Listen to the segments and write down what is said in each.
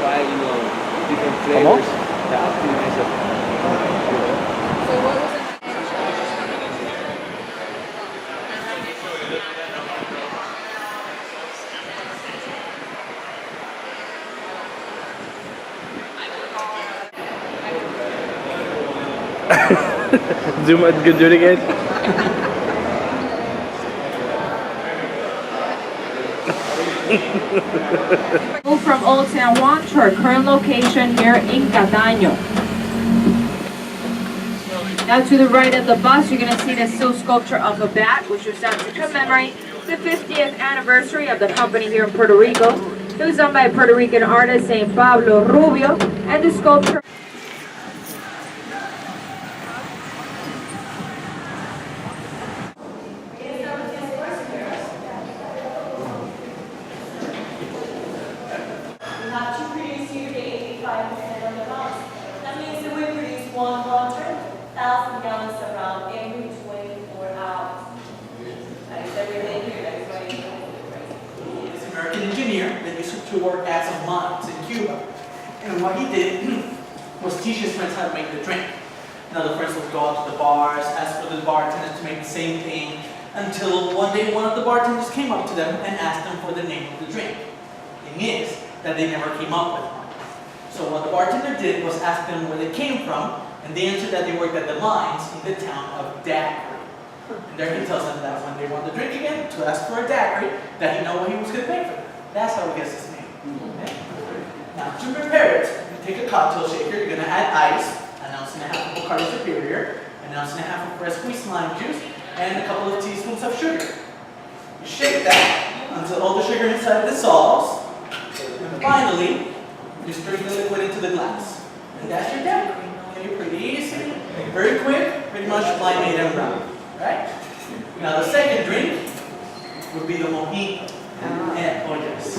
try, different ¿Cómo? flavors. Yeah, pretty nice. So what was it? Do it again. Move from Old San Juan to our current location here in Cataño. Now to the right of the bus, you're going to see the steel sculpture of a bat, which was done to commemorate the 50th anniversary of the company here in Puerto Rico. It was done by a Puerto Rican artist named Pablo Rubio, and the sculpture We have to produce here the 85% of the volume. That means that we produce 100,000 gallons of rum every 24 hours. That is everything here. That is why you know He's an American engineer that used to work at some mines in Cuba. And what he did was teach his friends how to make the drink. Now the friends would go out to the bars, ask for the bartenders to make the same thing, until one day one of the bartenders came up to them and asked them for the name of the drink. The thing is that they never came up with one. So what the bartender did was ask them where they came from, and they answered that they worked at the mines in the town of Daiquiri. And there he tells them that when they want the drink again, to ask for a daiquiri, that he know what he was going to make for them. That's how he gets his name. Okay? Now to prepare it, you take a cocktail shaker, you're going to add ice, an ounce and a half of Bacardi Superior, an ounce and a half of fresh squeezed lime juice, and a couple of teaspoons of sugar. You shake that until all the sugar inside dissolves, and finally, you stir the liquid into the glass. And that's your daiquiri. Okay, pretty easy, very quick, pretty much limeade and brown. Right? Now the second drink would be the mojito. And, oh yes.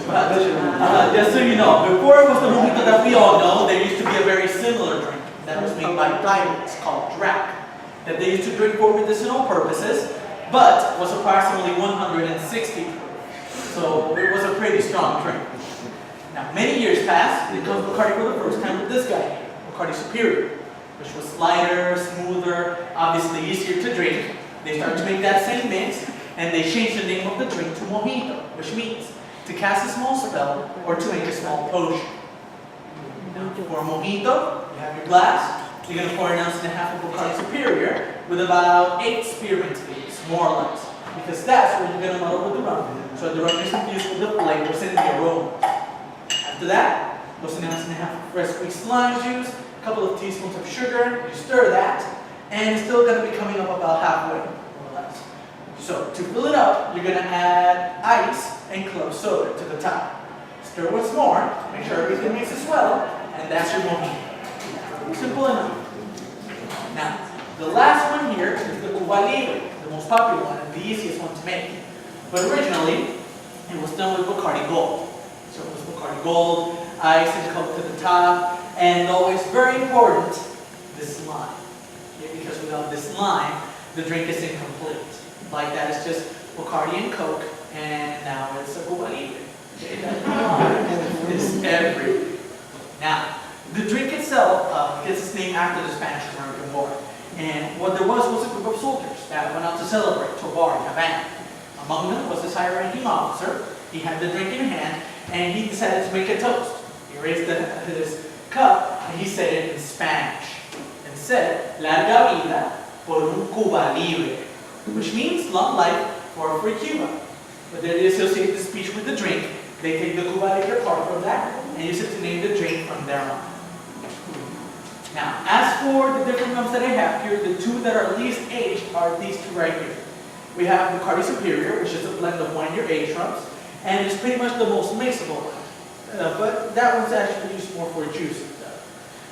But, just so you know, before it was the mojito that we all know, there used to be a very similar drink that was made by pirates called drac, that they used to drink for medicinal purposes, but was approximately 160 proof. So it was a pretty strong drink. Now many years passed, they comes Bacardi for the first time with this guy, Bacardi Superior, which was lighter, smoother, obviously easier to drink. They started to make that same mix, and they changed the name of the drink to mojito, which means to cast a small spell or to make a small potion. Now, for a mojito, you have your glass. You're going to pour an ounce and a half of Bacardi Superior with about 8 spearmint leaves, more or less, because that's what you're going to muddle with the rum, so the rum is infused with the flavors and the aroma. After that, goes an ounce and a half of fresh squeezed lime juice, a couple of teaspoons of sugar. You stir that, and it's still going to be coming up about halfway, more or less. So to fill it up, you're going to add ice and club soda to the top. Stir once more, make sure everything mixes well, and that's your mojito. Simple enough. Now, the last one here is the Cuba Libre, the most popular one and the easiest one to make. But originally, it was done with Bacardi Gold. So it was Bacardi Gold, ice and Coke to the top, and always very important, this lime. Okay, because without this lime, the drink is incomplete. Like that, it's just Bacardi and Coke, and now it's a Cuba Libre. Okay, that lime is everything. Now, the drink itself gets its name after the Spanish-American War. And what there was a group of soldiers that went out to celebrate to a bar in Havana. Among them was this high-ranking officer. He had the drink in hand, and he decided to make a toast. He raised his cup, and he said it in Spanish. And said, Larga vida por un Cuba Libre, which means long life for a free Cuba. But they associate the speech with the drink. They take the Cuba Libre part from that, and use it to name the drink from there on. Now, as for the different rums that I have here, the two that are least aged are these two right here. We have Bacardi Superior, which is a blend of 1-year aged rums, and it's pretty much the most mixable one. But that one's actually used more for juicing.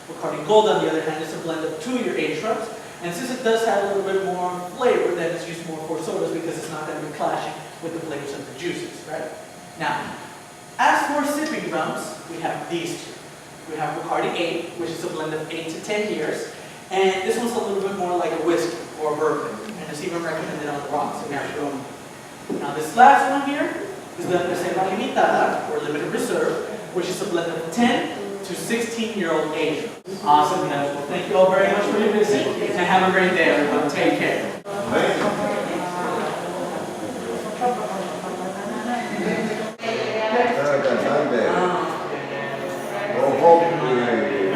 Bacardi Gold, on the other hand, is a blend of 2-year aged rums, and since it does have a little bit more flavor, then it's used more for sodas because it's not going to be clashing with the flavors of the juices, right? Now, as for sipping rums, we have these two. We have Bacardi 8, which is a blend of 8 to 10 years, and this one's a little bit more like a whiskey or a bourbon, and it's even recommended on the rocks. Now this last one here is the Reserva Limitada, or limited reserve, which is a blend of 10 to 16-year-old age. Awesome, guys. Well, thank you all very much for your visit, and have a great day, everyone. Take care.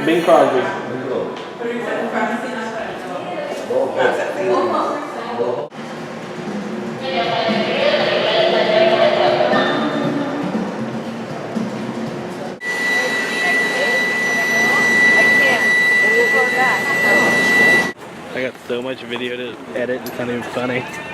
Bing Crosby. I got so much video to edit, it's not even funny.